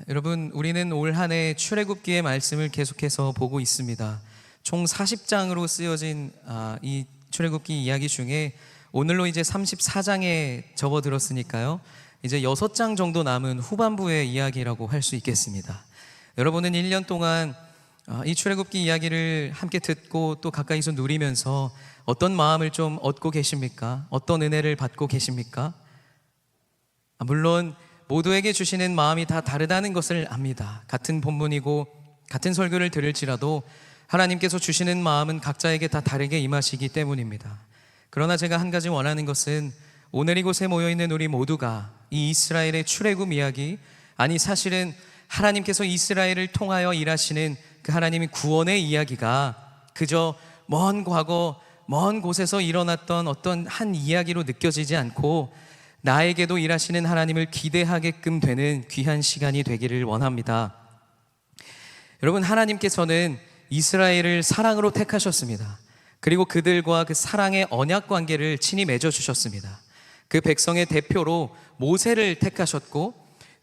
여러분, 우리는 올 한 해 출애굽기의 말씀을 계속해서 보고 있습니다. 총 40장으로 쓰여진 이 출애굽기 이야기 중에 오늘로 이제 34장에 접어들었으니까요, 이제 6장 정도 남은 후반부의 이야기라고 할 수 있겠습니다. 여러분은 1년 동안 이 출애굽기 이야기를 함께 듣고 또 가까이서 누리면서 어떤 마음을 좀 얻고 계십니까? 어떤 은혜를 받고 계십니까? 물론 모두에게 주시는 마음이 다 다르다는 것을 압니다. 같은 본문이고 같은 설교를 들을지라도 하나님께서 주시는 마음은 각자에게 다 다르게 임하시기 때문입니다. 그러나 제가 한 가지 원하는 것은 오늘 이곳에 모여있는 우리 모두가 이 이스라엘의 출애굽 이야기, 아니 사실은 하나님께서 이스라엘을 통하여 일하시는 그 하나님의 구원의 이야기가 그저 먼 과거, 먼 곳에서 일어났던 어떤 한 이야기로 느껴지지 않고 나에게도 일하시는 하나님을 기대하게끔 되는 귀한 시간이 되기를 원합니다. 여러분, 하나님께서는 이스라엘을 사랑으로 택하셨습니다. 그리고 그들과 그 사랑의 언약 관계를 친히 맺어주셨습니다. 그 백성의 대표로 모세를 택하셨고,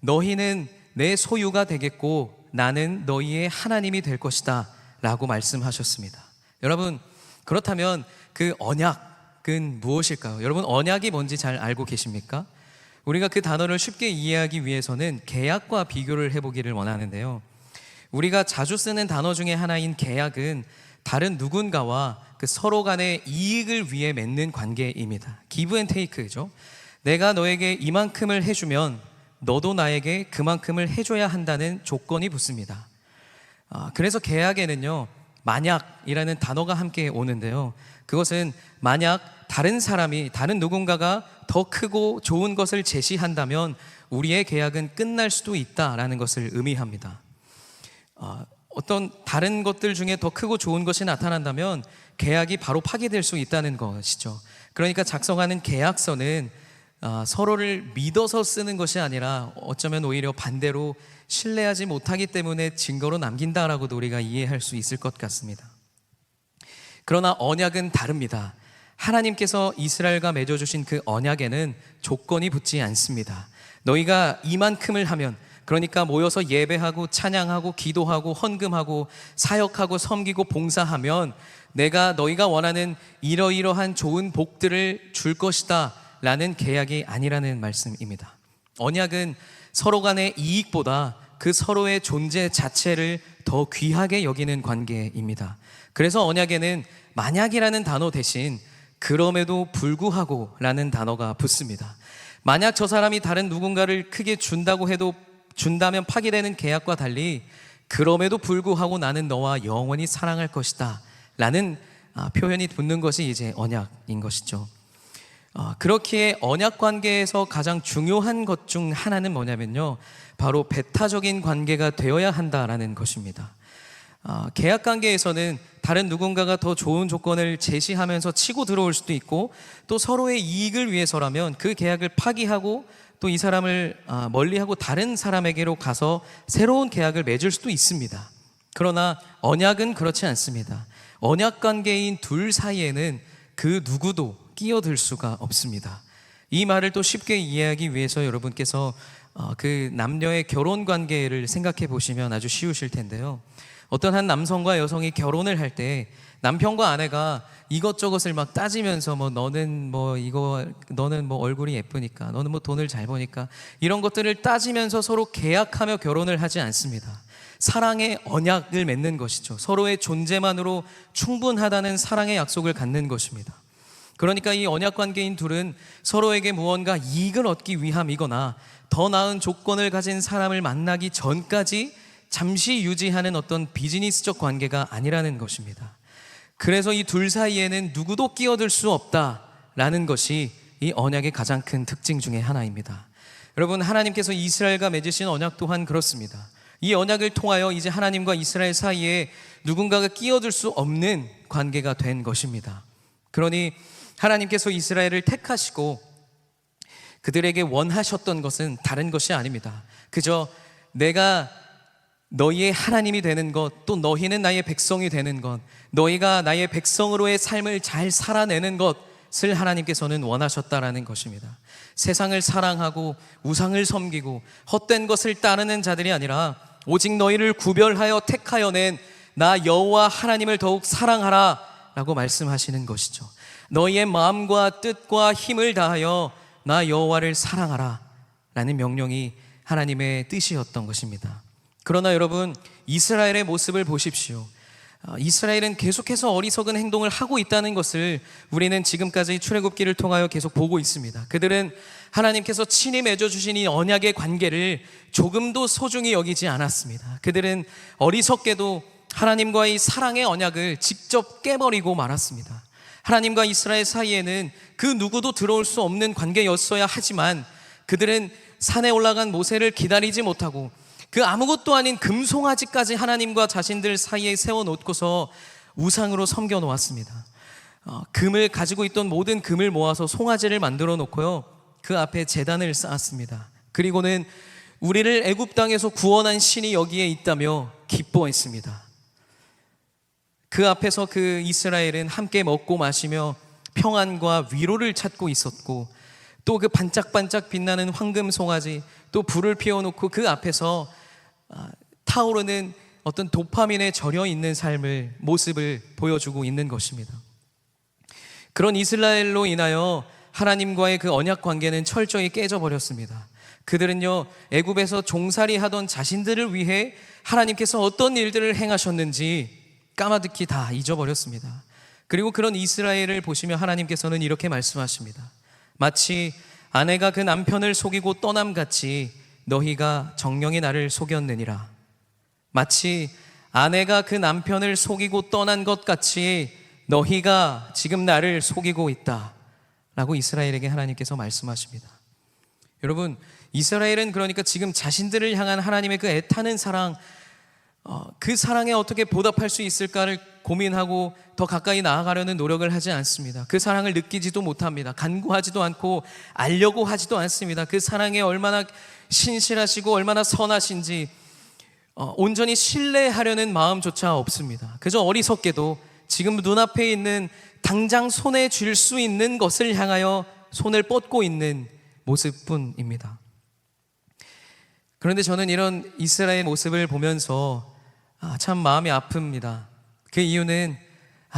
너희는 내 소유가 되겠고 나는 너희의 하나님이 될 것이다 라고 말씀하셨습니다. 여러분, 그렇다면 그 언약은 무엇일까요? 여러분, 언약이 뭔지 잘 알고 계십니까? 우리가 그 단어를 쉽게 이해하기 위해서는 계약과 비교를 해보기를 원하는데요, 우리가 자주 쓰는 단어 중에 하나인 계약은 다른 누군가와 그 서로 간의 이익을 위해 맺는 관계입니다. give and take죠. 내가 너에게 이만큼을 해주면 너도 나에게 그만큼을 해줘야 한다는 조건이 붙습니다. 그래서 계약에는요, 만약이라는 단어가 함께 오는데요, 그것은 만약 다른 사람이, 다른 누군가가 더 크고 좋은 것을 제시한다면 우리의 계약은 끝날 수도 있다라는 것을 의미합니다. 어떤 다른 것들 중에 더 크고 좋은 것이 나타난다면 계약이 바로 파기될 수 있다는 것이죠. 그러니까 작성하는 계약서는 서로를 믿어서 쓰는 것이 아니라 어쩌면 오히려 반대로 신뢰하지 못하기 때문에 증거로 남긴다라고도 우리가 이해할 수 있을 것 같습니다. 그러나 언약은 다릅니다. 하나님께서 이스라엘과 맺어주신 그 언약에는 조건이 붙지 않습니다. 너희가 이만큼을 하면, 그러니까 모여서 예배하고 찬양하고 기도하고 헌금하고 사역하고 섬기고 봉사하면 내가 너희가 원하는 이러이러한 좋은 복들을 줄 것이다 라는 계약이 아니라는 말씀입니다. 언약은 서로 간의 이익보다 그 서로의 존재 자체를 더 귀하게 여기는 관계입니다. 그래서 언약에는 만약이라는 단어 대신 그럼에도 불구하고 라는 단어가 붙습니다. 만약 저 사람이 다른 누군가를 크게 준다고 해도 준다면 파기되는 계약과 달리 그럼에도 불구하고 나는 너와 영원히 사랑할 것이다 라는 표현이 붙는 것이 이제 언약인 것이죠. 그렇기에 언약 관계에서 가장 중요한 것 중 하나는 뭐냐면요, 바로 배타적인 관계가 되어야 한다라는 것입니다. 계약 관계에서는 다른 누군가가 더 좋은 조건을 제시하면서 치고 들어올 수도 있고, 또 서로의 이익을 위해서라면 그 계약을 파기하고 또 이 사람을 멀리하고 다른 사람에게로 가서 새로운 계약을 맺을 수도 있습니다. 그러나 언약은 그렇지 않습니다. 언약 관계인 둘 사이에는 그 누구도 끼어들 수가 없습니다. 이 말을 또 쉽게 이해하기 위해서 여러분께서 그 남녀의 결혼 관계를 생각해 보시면 아주 쉬우실 텐데요, 어떤 한 남성과 여성이 결혼을 할 때 남편과 아내가 이것저것을 막 따지면서 너는 얼굴이 예쁘니까, 너는 돈을 잘 버니까, 이런 것들을 따지면서 서로 계약하며 결혼을 하지 않습니다. 사랑의 언약을 맺는 것이죠. 서로의 존재만으로 충분하다는 사랑의 약속을 갖는 것입니다. 그러니까 이 언약 관계인 둘은 서로에게 무언가 이익을 얻기 위함이거나 더 나은 조건을 가진 사람을 만나기 전까지 잠시 유지하는 어떤 비즈니스적 관계가 아니라는 것입니다. 그래서 이 둘 사이에는 누구도 끼어들 수 없다라는 것이 이 언약의 가장 큰 특징 중에 하나입니다. 여러분, 하나님께서 이스라엘과 맺으신 언약 또한 그렇습니다. 이 언약을 통하여 이제 하나님과 이스라엘 사이에 누군가가 끼어들 수 없는 관계가 된 것입니다. 그러니 하나님께서 이스라엘을 택하시고 그들에게 원하셨던 것은 다른 것이 아닙니다. 그저 내가 너희의 하나님이 되는 것, 또 너희는 나의 백성이 되는 것, 너희가 나의 백성으로의 삶을 잘 살아내는 것, 것을 하나님께서는 원하셨다라는 것입니다. 세상을 사랑하고 우상을 섬기고 헛된 것을 따르는 자들이 아니라 오직 너희를 구별하여 택하여 낸 나 여호와 하나님을 더욱 사랑하라 라고 말씀하시는 것이죠. 너희의 마음과 뜻과 힘을 다하여 나 여호와를 사랑하라 라는 명령이 하나님의 뜻이었던 것입니다. 그러나 여러분, 이스라엘의 모습을 보십시오. 이스라엘은 계속해서 어리석은 행동을 하고 있다는 것을 우리는 지금까지 출애굽기를 통하여 계속 보고 있습니다. 그들은 하나님께서 친히 맺어주신 이 언약의 관계를 조금도 소중히 여기지 않았습니다. 그들은 어리석게도 하나님과의 사랑의 언약을 직접 깨버리고 말았습니다. 하나님과 이스라엘 사이에는 그 누구도 들어올 수 없는 관계였어야 하지만 그들은 산에 올라간 모세를 기다리지 못하고 그 아무것도 아닌 금송아지까지 하나님과 자신들 사이에 세워놓고서 우상으로 섬겨놓았습니다. 금을 가지고 있던 모든 금을 모아서 송아지를 만들어 놓고요, 그 앞에 제단을 쌓았습니다. 그리고는 우리를 애굽 땅에서 구원한 신이 여기에 있다며 기뻐했습니다. 그 앞에서 그 이스라엘은 함께 먹고 마시며 평안과 위로를 찾고 있었고, 또 그 반짝반짝 빛나는 황금 송아지, 또 불을 피워놓고 그 앞에서 타오르는 어떤 도파민에 절여 있는 삶을, 모습을 보여주고 있는 것입니다. 그런 이스라엘로 인하여 하나님과의 그 언약 관계는 철저히 깨져버렸습니다. 그들은요, 애굽에서 종살이 하던 자신들을 위해 하나님께서 어떤 일들을 행하셨는지 까마득히 다 잊어버렸습니다. 그리고 그런 이스라엘을 보시며 하나님께서는 이렇게 말씀하십니다. 마치 아내가 그 남편을 속이고 떠남같이 너희가 정령이 나를 속였느니라. 마치 아내가 그 남편을 속이고 떠난 것 같이 너희가 지금 나를 속이고 있다 라고 이스라엘에게 하나님께서 말씀하십니다. 여러분, 이스라엘은 그러니까 지금 자신들을 향한 하나님의 그 애타는 사랑, 그 사랑에 어떻게 보답할 수 있을까를 고민하고 더 가까이 나아가려는 노력을 하지 않습니다. 그 사랑을 느끼지도 못합니다. 간구하지도 않고 알려고 하지도 않습니다. 그 사랑에 얼마나 신실하시고 얼마나 선하신지 온전히 신뢰하려는 마음조차 없습니다. 그저 어리석게도 지금 눈앞에 있는 당장 손에 쥘 수 있는 것을 향하여 손을 뻗고 있는 모습뿐입니다. 그런데 저는 이런 이스라엘 모습을 보면서 참 마음이 아픕니다. 그 이유는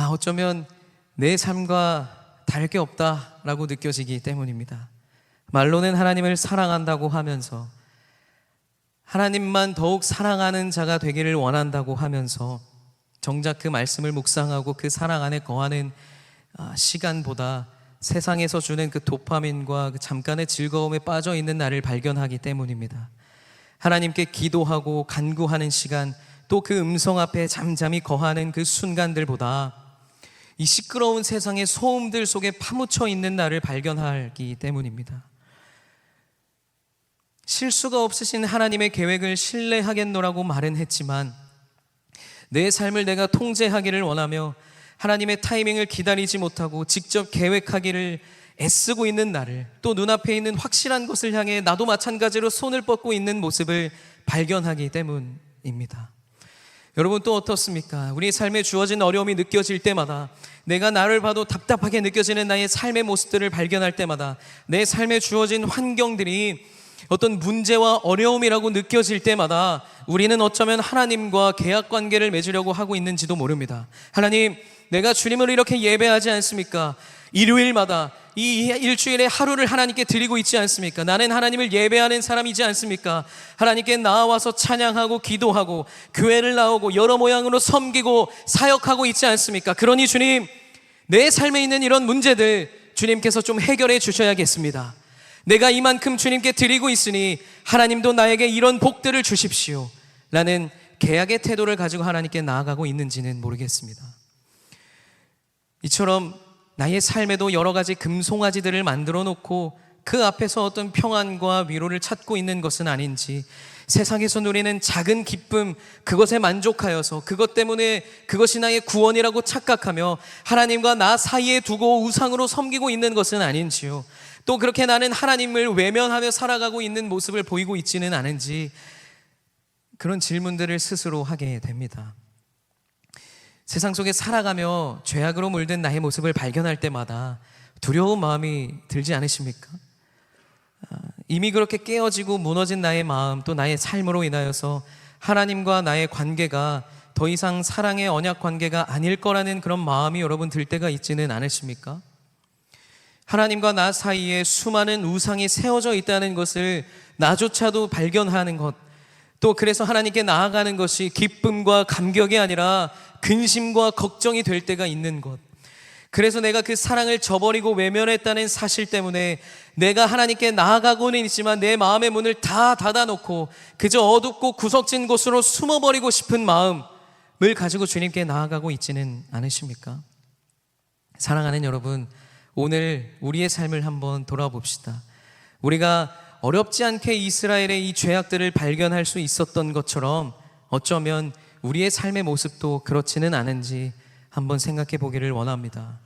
어쩌면 내 삶과 다를 게 없다라고 느껴지기 때문입니다. 말로는 하나님을 사랑한다고 하면서, 하나님만 더욱 사랑하는 자가 되기를 원한다고 하면서 정작 그 말씀을 묵상하고 그 사랑 안에 거하는 시간보다 세상에서 주는 그 도파민과 그 잠깐의 즐거움에 빠져 있는 나를 발견하기 때문입니다. 하나님께 기도하고 간구하는 시간, 또 그 음성 앞에 잠잠히 거하는 그 순간들보다 이 시끄러운 세상의 소음들 속에 파묻혀 있는 나를 발견하기 때문입니다. 실수가 없으신 하나님의 계획을 신뢰하겠노라고 말은 했지만 내 삶을 내가 통제하기를 원하며 하나님의 타이밍을 기다리지 못하고 직접 계획하기를 애쓰고 있는 나를, 또 눈앞에 있는 확실한 것을 향해 나도 마찬가지로 손을 뻗고 있는 모습을 발견하기 때문입니다. 여러분, 또 어떻습니까? 우리 삶에 주어진 어려움이 느껴질 때마다, 내가 나를 봐도 답답하게 느껴지는 나의 삶의 모습들을 발견할 때마다, 내 삶에 주어진 환경들이 어떤 문제와 어려움이라고 느껴질 때마다 우리는 어쩌면 하나님과 계약 관계를 맺으려고 하고 있는지도 모릅니다. 하나님, 내가 주님을 이렇게 예배하지 않습니까? 일요일마다 이 일주일에 하루를 하나님께 드리고 있지 않습니까? 나는 하나님을 예배하는 사람이지 않습니까? 하나님께 나와서 찬양하고 기도하고 교회를 나오고 여러 모양으로 섬기고 사역하고 있지 않습니까? 그러니 주님, 내 삶에 있는 이런 문제들 주님께서 좀 해결해 주셔야겠습니다. 내가 이만큼 주님께 드리고 있으니 하나님도 나에게 이런 복들을 주십시오 라는 계약의 태도를 가지고 하나님께 나아가고 있는지는 모르겠습니다. 이처럼 나의 삶에도 여러 가지 금송아지들을 만들어 놓고 그 앞에서 어떤 평안과 위로를 찾고 있는 것은 아닌지, 세상에서 누리는 작은 기쁨, 그것에 만족하여서 그것 때문에 그것이 나의 구원이라고 착각하며 하나님과 나 사이에 두고 우상으로 섬기고 있는 것은 아닌지요. 또 그렇게 나는 하나님을 외면하며 살아가고 있는 모습을 보이고 있지는 않은지, 그런 질문들을 스스로 하게 됩니다. 세상 속에 살아가며 죄악으로 물든 나의 모습을 발견할 때마다 두려운 마음이 들지 않으십니까? 이미 그렇게 깨어지고 무너진 나의 마음, 또 나의 삶으로 인하여서 하나님과 나의 관계가 더 이상 사랑의 언약 관계가 아닐 거라는 그런 마음이 여러분 들 때가 있지는 않으십니까? 하나님과 나 사이에 수많은 우상이 세워져 있다는 것을 나조차도 발견하는 것, 또 그래서 하나님께 나아가는 것이 기쁨과 감격이 아니라 근심과 걱정이 될 때가 있는 것, 그래서 내가 그 사랑을 저버리고 외면했다는 사실 때문에 내가 하나님께 나아가고는 있지만 내 마음의 문을 다 닫아놓고 그저 어둡고 구석진 곳으로 숨어버리고 싶은 마음을 가지고 주님께 나아가고 있지는 않으십니까? 사랑하는 여러분, 오늘 우리의 삶을 한번 돌아봅시다. 우리가 어렵지 않게 이스라엘의 이 죄악들을 발견할 수 있었던 것처럼 어쩌면 우리의 삶의 모습도 그렇지는 않은지 한번 생각해 보기를 원합니다.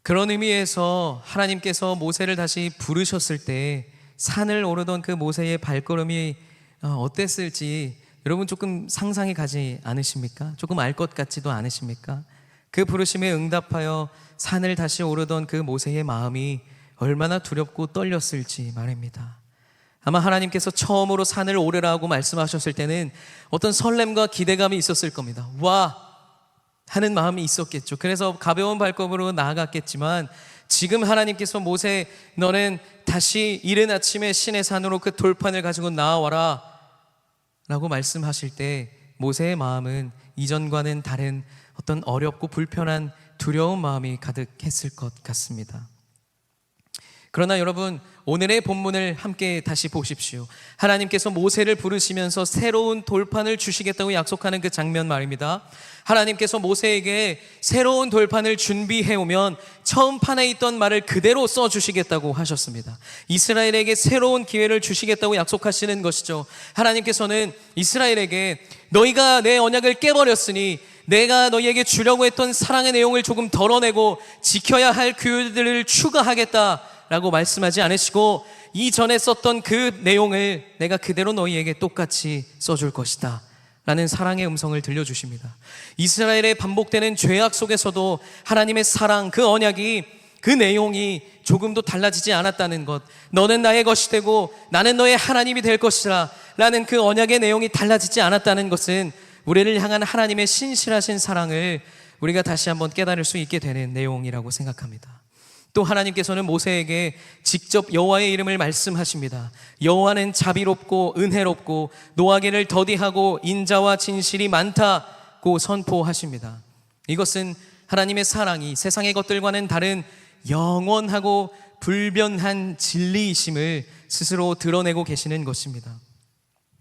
그런 의미에서 하나님께서 모세를 다시 부르셨을 때 산을 오르던 그 모세의 발걸음이 어땠을지 여러분 조금 상상이 가지 않으십니까? 조금 알 것 같지도 않으십니까? 그 부르심에 응답하여 산을 다시 오르던 그 모세의 마음이 얼마나 두렵고 떨렸을지 말입니다. 아마 하나님께서 처음으로 산을 오르라고 말씀하셨을 때는 어떤 설렘과 기대감이 있었을 겁니다. 와! 하는 마음이 있었겠죠. 그래서 가벼운 발걸음으로 나아갔겠지만 지금 하나님께서 모세, 너는 다시 이른 아침에 신의 산으로 그 돌판을 가지고 나와라 라고 말씀하실 때 모세의 마음은 이전과는 다른 어떤 어렵고 불편한 두려운 마음이 가득했을 것 같습니다. 그러나 여러분, 오늘의 본문을 함께 다시 보십시오. 하나님께서 모세를 부르시면서 새로운 돌판을 주시겠다고 약속하는 그 장면 말입니다. 하나님께서 모세에게 새로운 돌판을 준비해오면 처음 판에 있던 말을 그대로 써주시겠다고 하셨습니다. 이스라엘에게 새로운 기회를 주시겠다고 약속하시는 것이죠. 하나님께서는 이스라엘에게 너희가 내 언약을 깨버렸으니 내가 너희에게 주려고 했던 사랑의 내용을 조금 덜어내고 지켜야 할 규율들을 추가하겠다 라고 말씀하지 않으시고 이전에 썼던 그 내용을 내가 그대로 너희에게 똑같이 써줄 것이다 라는 사랑의 음성을 들려주십니다. 이스라엘의 반복되는 죄악 속에서도 하나님의 사랑, 그 언약이, 그 내용이 조금도 달라지지 않았다는 것, 너는 나의 것이 되고 나는 너의 하나님이 될 것이라 라는 그 언약의 내용이 달라지지 않았다는 것은 우리를 향한 하나님의 신실하신 사랑을 우리가 다시 한번 깨달을 수 있게 되는 내용이라고 생각합니다. 또 하나님께서는 모세에게 직접 여호와의 이름을 말씀하십니다. 여호와는 자비롭고 은혜롭고 노하기를 더디하고 인자와 진실이 많다고 선포하십니다. 이것은 하나님의 사랑이 세상의 것들과는 다른 영원하고 불변한 진리이심을 스스로 드러내고 계시는 것입니다.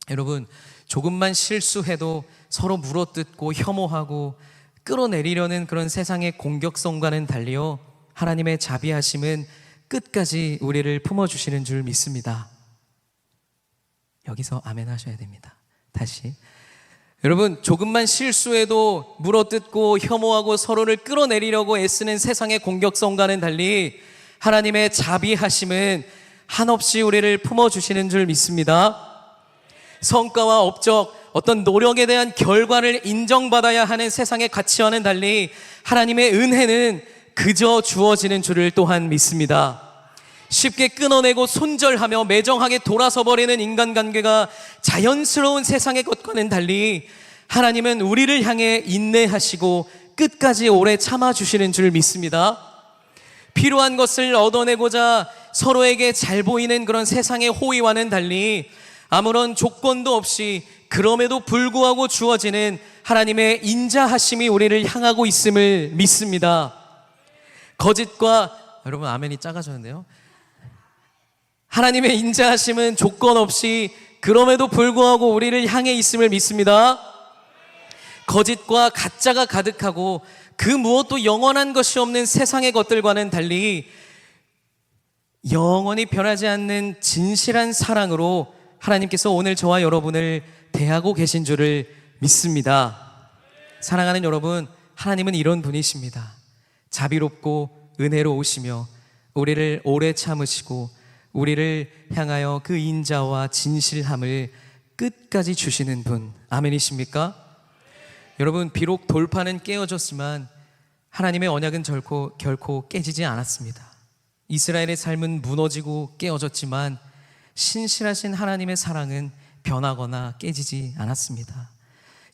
여러분, 조금만 실수해도 서로 물어뜯고 혐오하고 끌어내리려는 그런 세상의 공격성과는 달리요, 하나님의 자비하심은 끝까지 우리를 품어주시는 줄 믿습니다. 여기서 아멘 하셔야 됩니다. 다시. 여러분, 조금만 실수해도 물어뜯고 혐오하고 서로를 끌어내리려고 애쓰는 세상의 공격성과는 달리 하나님의 자비하심은 한없이 우리를 품어주시는 줄 믿습니다. 성과와 업적, 어떤 노력에 대한 결과를 인정받아야 하는 세상의 가치와는 달리 하나님의 은혜는 그저 주어지는 줄을 또한 믿습니다. 쉽게 끊어내고 손절하며 매정하게 돌아서 버리는 인간관계가 자연스러운 세상의 것과는 달리 하나님은 우리를 향해 인내하시고 끝까지 오래 참아주시는 줄 믿습니다. 필요한 것을 얻어내고자 서로에게 잘 보이는 그런 세상의 호의와는 달리 아무런 조건도 없이 그럼에도 불구하고 주어지는 하나님의 인자하심이 우리를 향하고 있음을 믿습니다. 거짓과, 여러분 아멘이 작아졌는데요, 하나님의 인자하심은 조건 없이 그럼에도 불구하고 우리를 향해 있음을 믿습니다. 거짓과 가짜가 가득하고 그 무엇도 영원한 것이 없는 세상의 것들과는 달리 영원히 변하지 않는 진실한 사랑으로 하나님께서 오늘 저와 여러분을 대하고 계신 줄을 믿습니다. 사랑하는 여러분, 하나님은 이런 분이십니다. 자비롭고 은혜로우시며 우리를 오래 참으시고 우리를 향하여 그 인자와 진실함을 끝까지 주시는 분, 아멘이십니까? 여러분, 비록 돌판은 깨어졌지만 하나님의 언약은 결코 깨지지 않았습니다. 이스라엘의 삶은 무너지고 깨어졌지만 신실하신 하나님의 사랑은 변하거나 깨지지 않았습니다.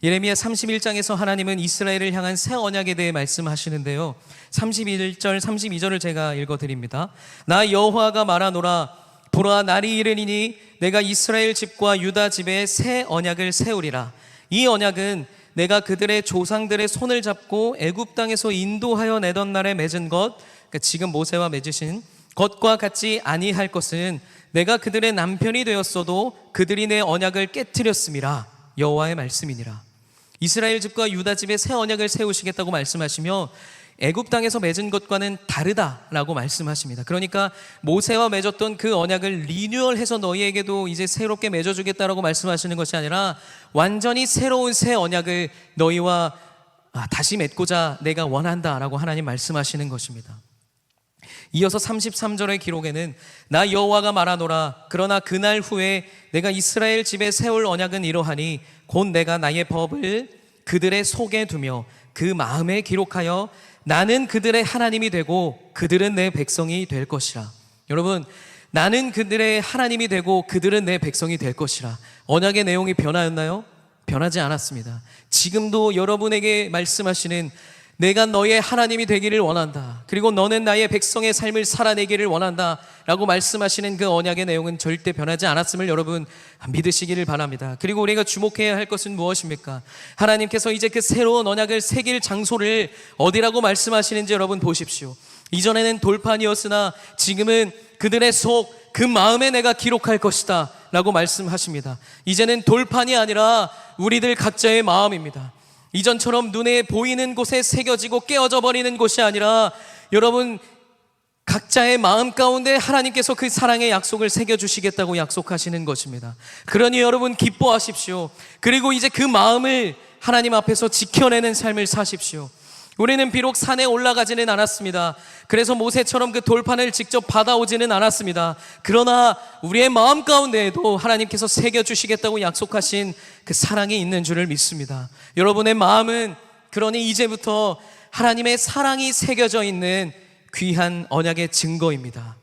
예레미야 31장에서 하나님은 이스라엘을 향한 새 언약에 대해 말씀하시는데요, 31절 32절을 제가 읽어드립니다. 나 여호와가 말하노라. 보라, 날이 이르리니 내가 이스라엘 집과 유다 집에 새 언약을 세우리라. 이 언약은 내가 그들의 조상들의 손을 잡고 애굽 땅에서 인도하여 내던 날에 맺은 것, 그러니까 지금 모세와 맺으신 것과 같지 아니할 것은 내가 그들의 남편이 되었어도 그들이 내 언약을 깨뜨렸음이라. 여호와의 말씀이니라. 이스라엘 집과 유다 집에 새 언약을 세우시겠다고 말씀하시며 애굽 땅에서 맺은 것과는 다르다라고 말씀하십니다. 그러니까 모세와 맺었던 그 언약을 리뉴얼해서 너희에게도 이제 새롭게 맺어주겠다라고 말씀하시는 것이 아니라 완전히 새로운 새 언약을 너희와 다시 맺고자 내가 원한다라고 하나님 말씀하시는 것입니다. 이어서 33절의 기록에는 나 여호와가 말하노라. 그러나 그날 후에 내가 이스라엘 집에 세울 언약은 이러하니 곧 내가 나의 법을 그들의 속에 두며 그 마음에 기록하여 나는 그들의 하나님이 되고 그들은 내 백성이 될 것이라. 여러분, 나는 그들의 하나님이 되고 그들은 내 백성이 될 것이라. 언약의 내용이 변하였나요? 변하지 않았습니다. 지금도 여러분에게 말씀하시는 내가 너의 하나님이 되기를 원한다, 그리고 너는 나의 백성의 삶을 살아내기를 원한다 라고 말씀하시는 그 언약의 내용은 절대 변하지 않았음을 여러분 믿으시기를 바랍니다. 그리고 우리가 주목해야 할 것은 무엇입니까? 하나님께서 이제 그 새로운 언약을 새길 장소를 어디라고 말씀하시는지 여러분 보십시오. 이전에는 돌판이었으나 지금은 그들의 속, 그 마음에 내가 기록할 것이다 라고 말씀하십니다. 이제는 돌판이 아니라 우리들 각자의 마음입니다. 이전처럼 눈에 보이는 곳에 새겨지고 깨어져 버리는 곳이 아니라 여러분 각자의 마음 가운데 하나님께서 그 사랑의 약속을 새겨주시겠다고 약속하시는 것입니다. 그러니 여러분 기뻐하십시오. 그리고 이제 그 마음을 하나님 앞에서 지켜내는 삶을 사십시오. 우리는 비록 산에 올라가지는 않았습니다. 그래서 모세처럼 그 돌판을 직접 받아오지는 않았습니다. 그러나 우리의 마음 가운데에도 하나님께서 새겨주시겠다고 약속하신 그 사랑이 있는 줄을 믿습니다. 여러분의 마음은 그러니 이제부터 하나님의 사랑이 새겨져 있는 귀한 언약의 증거입니다.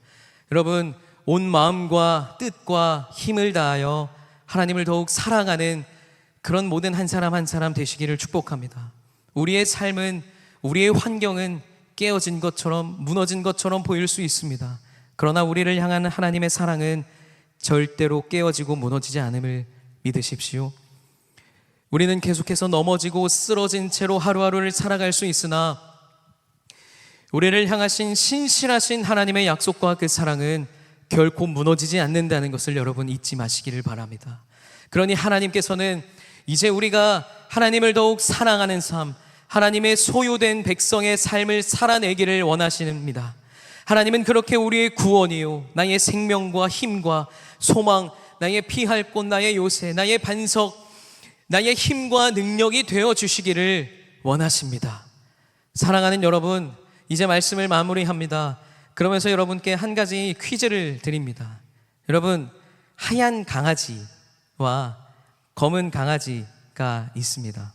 여러분, 온 마음과 뜻과 힘을 다하여 하나님을 더욱 사랑하는 그런 모든 한 사람 한 사람 되시기를 축복합니다. 우리의 삶은, 우리의 환경은 깨어진 것처럼, 무너진 것처럼 보일 수 있습니다. 그러나 우리를 향한 하나님의 사랑은 절대로 깨어지고 무너지지 않음을 믿으십시오. 우리는 계속해서 넘어지고 쓰러진 채로 하루하루를 살아갈 수 있으나 우리를 향하신 신실하신 하나님의 약속과 그 사랑은 결코 무너지지 않는다는 것을 여러분 잊지 마시기를 바랍니다. 그러니 하나님께서는 이제 우리가 하나님을 더욱 사랑하는 삶, 하나님의 소유된 백성의 삶을 살아내기를 원하십니다. 하나님은 그렇게 우리의 구원이요, 나의 생명과 힘과 소망, 나의 피할 곳, 나의 요새, 나의 반석, 나의 힘과 능력이 되어 주시기를 원하십니다. 사랑하는 여러분, 이제 말씀을 마무리합니다. 그러면서 여러분께 한 가지 퀴즈를 드립니다. 여러분, 하얀 강아지와 검은 강아지가 있습니다.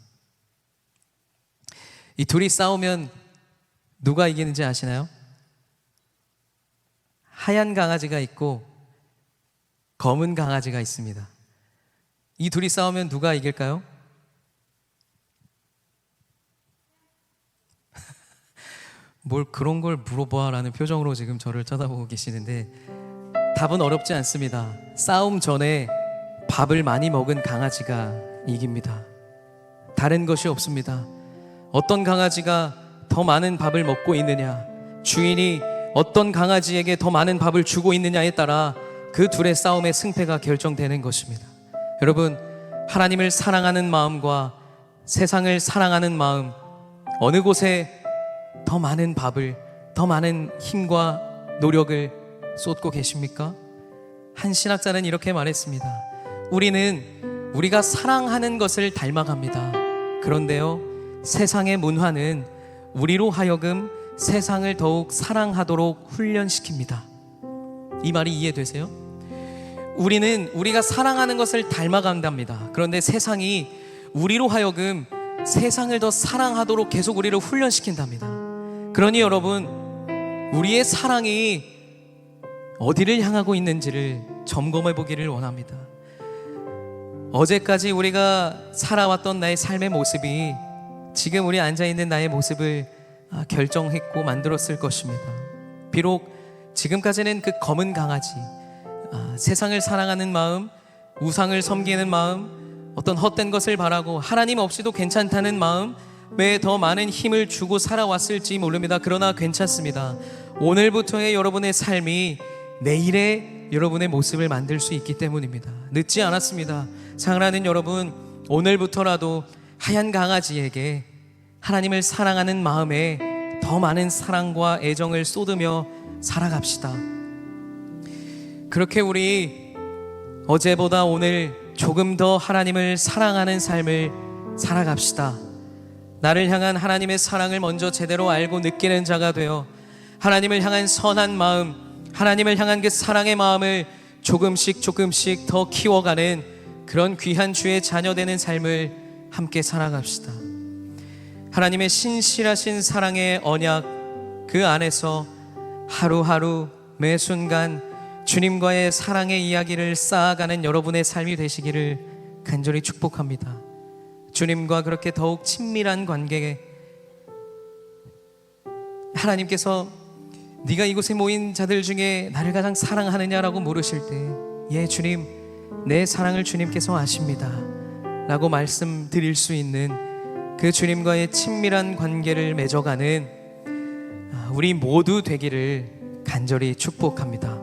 이 둘이 싸우면 누가 이기는지 아시나요? 하얀 강아지가 있고 검은 강아지가 있습니다. 이 둘이 싸우면 누가 이길까요? 뭘 그런 걸 물어봐 라는 표정으로 지금 저를 쳐다보고 계시는데 답은 어렵지 않습니다. 싸움 전에 밥을 많이 먹은 강아지가 이깁니다. 다른 것이 없습니다. 어떤 강아지가 더 많은 밥을 먹고 있느냐, 주인이 어떤 강아지에게 더 많은 밥을 주고 있느냐에 따라 그 둘의 싸움의 승패가 결정되는 것입니다. 여러분, 하나님을 사랑하는 마음과 세상을 사랑하는 마음, 어느 곳에 더 많은 밥을, 더 많은 힘과 노력을 쏟고 계십니까? 한 신학자는 이렇게 말했습니다. 우리가 사랑하는 것을 닮아갑니다. 그런데요, 세상의 문화는 우리로 하여금 세상을 더욱 사랑하도록 훈련시킵니다. 이 말이 이해되세요? 우리가 사랑하는 것을 닮아간답니다. 그런데 세상이 우리로 하여금 세상을 더 사랑하도록 계속 우리를 훈련시킨답니다. 그러니 여러분, 우리의 사랑이 어디를 향하고 있는지를 점검해 보기를 원합니다. 어제까지 우리가 살아왔던 나의 삶의 모습이 지금 우리 앉아있는 나의 모습을 결정했고 만들었을 것입니다. 비록 지금까지는 그 검은 강아지, 세상을 사랑하는 마음, 우상을 섬기는 마음, 어떤 헛된 것을 바라고 하나님 없이도 괜찮다는 마음에 더 많은 힘을 주고 살아왔을지 모릅니다. 그러나 괜찮습니다. 오늘부터의 여러분의 삶이 내일의 여러분의 모습을 만들 수 있기 때문입니다. 늦지 않았습니다. 사랑하는 여러분, 오늘부터라도 하얀 강아지에게 하나님을 사랑하는 마음에 더 많은 사랑과 애정을 쏟으며 살아갑시다. 그렇게 우리 어제보다 오늘 조금 더 하나님을 사랑하는 삶을 살아갑시다. 나를 향한 하나님의 사랑을 먼저 제대로 알고 느끼는 자가 되어 하나님을 향한 선한 마음, 하나님을 향한 그 사랑의 마음을 조금씩 더 키워가는 그런 귀한 주의 자녀 되는 삶을 함께 살아갑시다. 하나님의 신실하신 사랑의 언약, 그 안에서 하루하루 매 순간 주님과의 사랑의 이야기를 쌓아가는 여러분의 삶이 되시기를 간절히 축복합니다. 주님과 그렇게 더욱 친밀한 관계에 하나님께서 네가 이곳에 모인 자들 중에 나를 가장 사랑하느냐라고 물으실 때, 예 주님, 내 사랑을 주님께서 아십니다 라고 말씀드릴 수 있는 그 주님과의 친밀한 관계를 맺어가는 우리 모두 되기를 간절히 축복합니다.